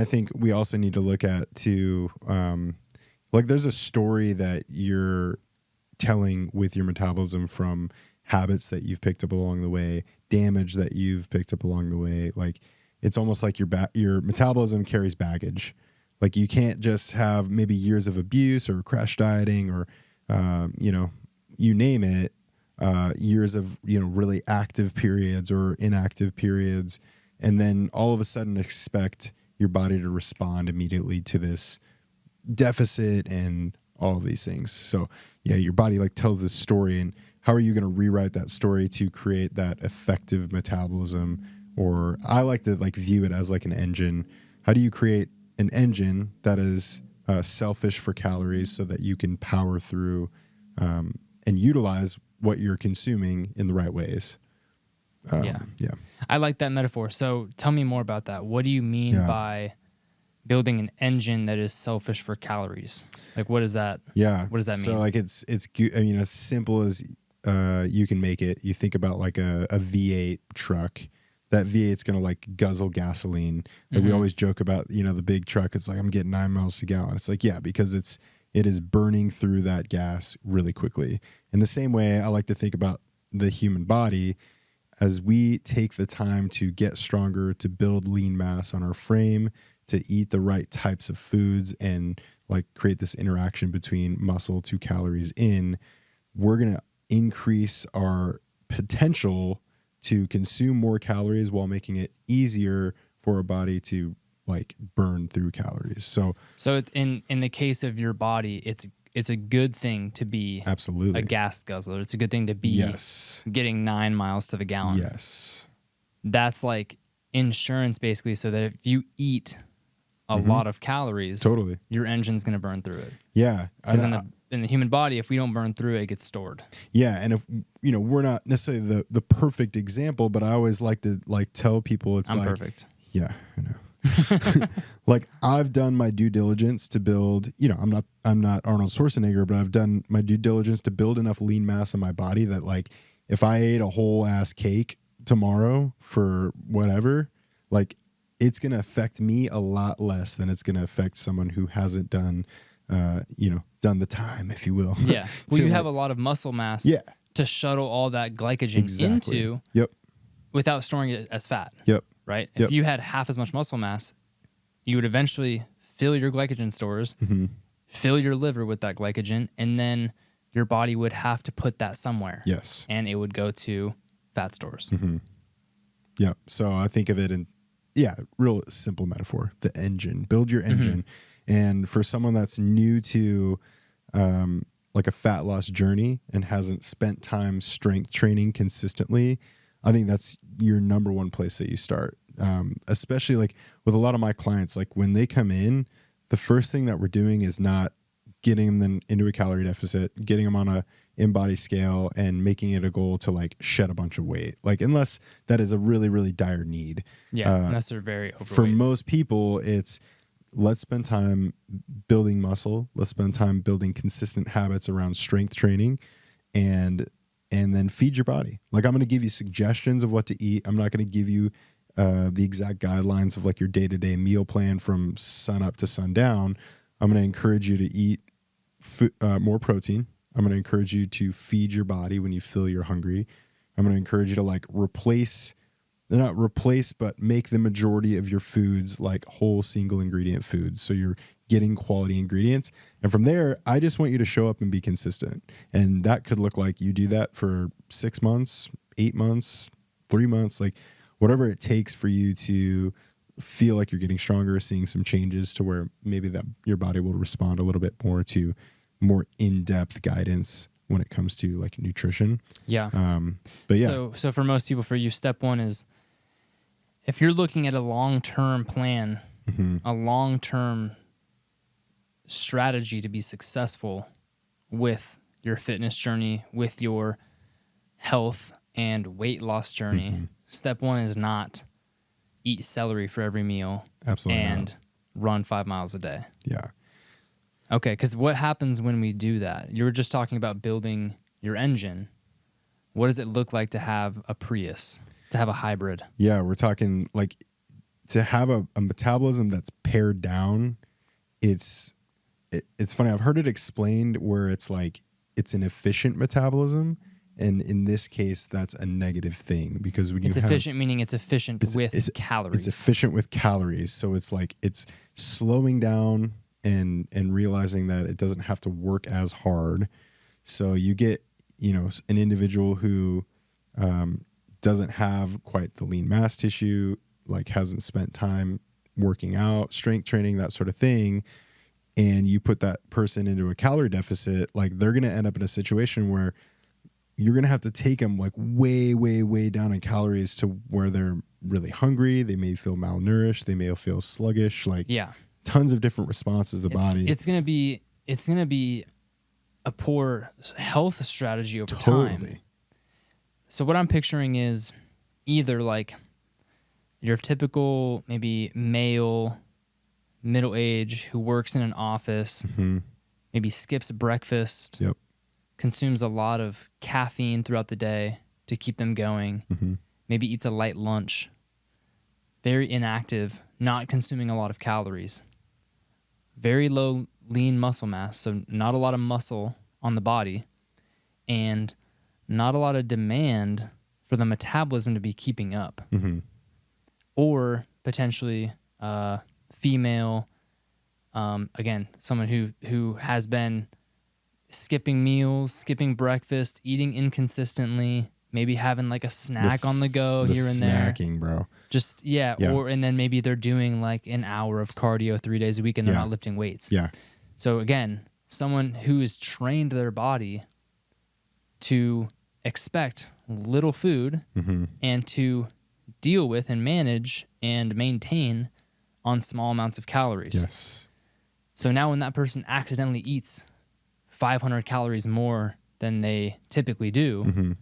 I think we also need to look at too, like there's a story that you're telling with your metabolism from habits that you've picked up along the way, damage that you've picked up along the way. Like it's almost like your metabolism carries baggage. Like you can't just have maybe years of abuse or crash dieting or, you name it, years of, really active periods or inactive periods. And then all of a sudden expect your body to respond immediately to this deficit and all of these things. So yeah, your body like tells this story, and how are you going to rewrite that story to create that effective metabolism? Or I like to like view it as like an engine. How do you create an engine that is selfish for calories so that you can power through and utilize what you're consuming in the right ways? Yeah. I like that metaphor. So tell me more about that. What do you mean by building an engine that is selfish for calories? Like, what is that? Yeah. What does that mean? So like it's as simple as you can make it. You think about like a V8 truck. That V8's going to like guzzle gasoline. Like we always joke about, the big truck. It's like, I'm getting 9 miles to gallon. It's like, yeah, because it is burning through that gas really quickly. In the same way, I like to think about the human body. As we take the time to get stronger, to build lean mass on our frame, to eat the right types of foods and like create this interaction between muscle to calories in, we're going to increase our potential to consume more calories while making it easier for our body to like burn through calories. So in the case of your body, it's a good thing to be absolutely a gas guzzler. It's a good thing to be getting 9 miles to the gallon. Yes. That's like insurance basically, so that if you eat a lot of calories, totally, your engine's going to burn through it. Yeah. Because in the human body, if we don't burn through it, it gets stored. Yeah. And if, we're not necessarily the perfect example, but I always like to like tell people I'm perfect. Yeah, I know. Like I've done my due diligence to build, I'm not Arnold Schwarzenegger, but I've done my due diligence to build enough lean mass in my body that like if I ate a whole ass cake tomorrow for whatever, like it's going to affect me a lot less than it's going to affect someone who hasn't done, done the time, if you will. Yeah. Well, you have a lot of muscle mass to shuttle all that glycogen into without storing it as fat. Yep. Right? If you had half as much muscle mass, you would eventually fill your glycogen stores, fill your liver with that glycogen, and then your body would have to put that somewhere. Yes. And it would go to fat stores. Yeah. So I think of it in, real simple metaphor, the engine. Build your engine. And for someone that's new to like a fat loss journey and hasn't spent time strength training consistently, I think that's your number one place that you start. Especially like with a lot of my clients, like when they come in, the first thing that we're doing is not getting them into a calorie deficit, getting them on a in-body scale and making it a goal to like shed a bunch of weight. Like unless that is a really, really dire need. Yeah, unless they're very overweight. For most people, it's let's spend time building muscle. Let's spend time building consistent habits around strength training and then feed your body. Like I'm going to give you suggestions of what to eat. I'm not going to give you the exact guidelines of like your day-to-day meal plan from sun up to sundown. I'm going to encourage you to eat more protein. I'm going to encourage you to feed your body when you feel you're hungry. I'm going to encourage you to like not replace, but make the majority of your foods like whole single ingredient foods. So you're getting quality ingredients. And from there, I just want you to show up and be consistent. And that could look like you do that for 6 months, 8 months, 3 months, like whatever it takes for you to feel like you're getting stronger, seeing some changes to where maybe that your body will respond a little bit more to more in-depth guidance when it comes to like nutrition. Yeah. But yeah. So for most people, for you, step one is if you're looking at a long-term plan, a long-term strategy to be successful with your fitness journey, with your health and weight loss journey, step one is not eat celery for every meal. Absolutely and not. Run 5 miles a day. Yeah. Okay, because what happens when we do that? You were just talking about building your engine. What does it look like to have a Prius, to have a hybrid? Yeah, we're talking like to have a metabolism that's pared down, it's funny. I've heard it explained where it's like it's an efficient metabolism, and in this case, that's a negative thing because when It's you efficient, meaning it's efficient with calories. It's efficient with calories, so it's like it's slowing down and realizing that it doesn't have to work as hard. So you get, you know, an individual who doesn't have quite the lean mass tissue, like hasn't spent time working out, strength training, that sort of thing, and you put that person into a calorie deficit, like they're going to end up in a situation where you're going to have to take them like way, way, way down in calories to where they're really hungry. They may feel malnourished. They may feel sluggish, like tons of different responses to the body. It's going to be a poor health strategy over time. So what I'm picturing is either like your typical maybe male, middle age who works in an office, maybe skips breakfast, consumes a lot of caffeine throughout the day to keep them going, maybe eats a light lunch, very inactive, not consuming a lot of calories, very low lean muscle mass, so not a lot of muscle on the body, and not a lot of demand for the metabolism to be keeping up. Or potentially female, again, someone who has been skipping meals, skipping breakfast, eating inconsistently, maybe having like a snack on the go here and there. Snacking, bro. Just, and then maybe they're doing like an hour of cardio 3 days a week and they're not lifting weights. So again, someone who has trained their body to expect little food and to deal with and manage and maintain on small amounts of calories. So now when that person accidentally eats 500 calories more than they typically do,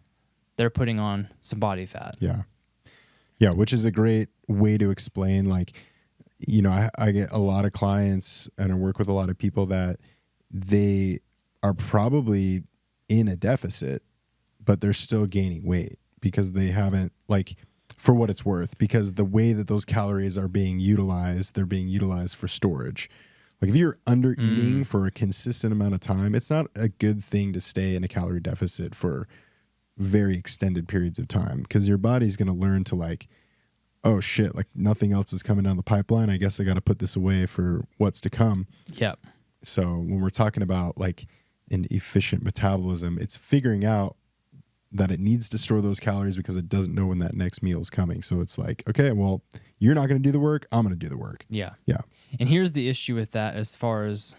they're putting on some body fat. Yeah, which is a great way to explain, like, you know, I get a lot of clients and I work with a lot of people that they are probably in a deficit, but they're still gaining weight because they haven't, like, for what it's worth, because the way that those calories are being utilized, they're being utilized for storage. Like if you're under eating for a consistent amount of time, it's not a good thing to stay in a calorie deficit for very extended periods of time, because your body's going to learn to like, oh shit, like nothing else is coming down the pipeline. I guess I got to put this away for what's to come. So when we're talking about like an efficient metabolism, it's figuring out that it needs to store those calories because it doesn't know when that next meal is coming. So it's like, okay, well, you're not going to do the work. I'm going to do the work. Yeah. And here's the issue with that as far as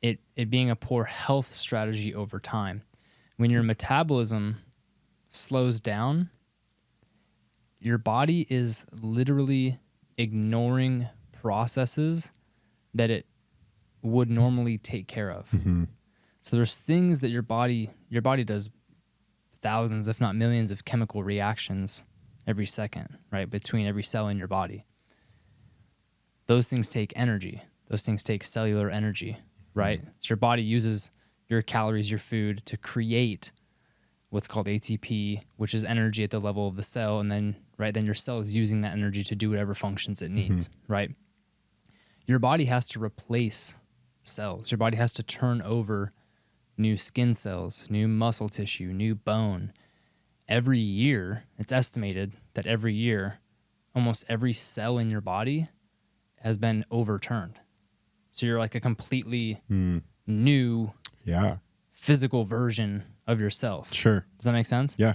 it being a poor health strategy over time. When your metabolism slows down, your body is literally ignoring processes that it would normally take care of. So there's things that your body does thousands, if not millions, of chemical reactions every second, right? Between every cell in your body. Those things take energy. Those things take cellular energy, right? So your body uses your calories, your food, to create what's called ATP, which is energy at the level of the cell. And then, then your cell is using that energy to do whatever functions it needs, right? Your body has to replace cells. Your body has to turn over new skin cells, new muscle tissue, new bone. Every year, it's estimated that every year, almost every cell in your body has been overturned. So you're like a completely new physical version of yourself. Sure. Does that make sense? Yeah.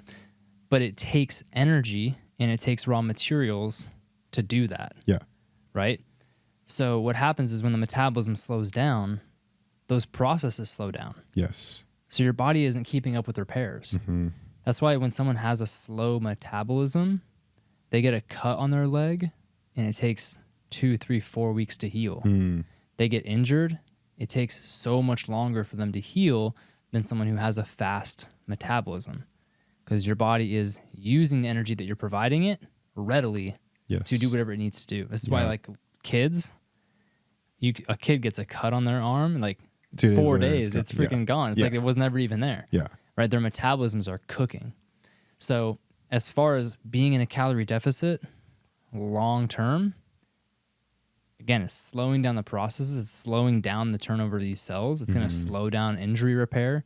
But it takes energy and it takes raw materials to do that. Yeah. Right? So what happens is when the metabolism slows down, those processes slow down. Yes. So your body isn't keeping up with repairs. That's why when someone has a slow metabolism, they get a cut on their leg and it takes 2, 3, 4 weeks to heal. They get injured, it takes so much longer for them to heal than someone who has a fast metabolism, because your body is using the energy that you're providing it readily to do whatever it needs to do. This is why, like, kids, a kid gets a cut on their arm, like 4 days, it's freaking gone. It's like it was never even there. Right? Their metabolisms are cooking. So as far as being in a calorie deficit, long term, again, it's slowing down the processes. It's slowing down the turnover of these cells. It's going to slow down injury repair.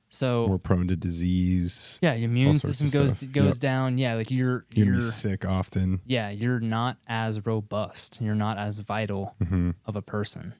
So more prone to disease. Yeah, your immune system goes down. Yeah, like you're gonna be sick often. Yeah, you're not as robust. You're not as vital of a person.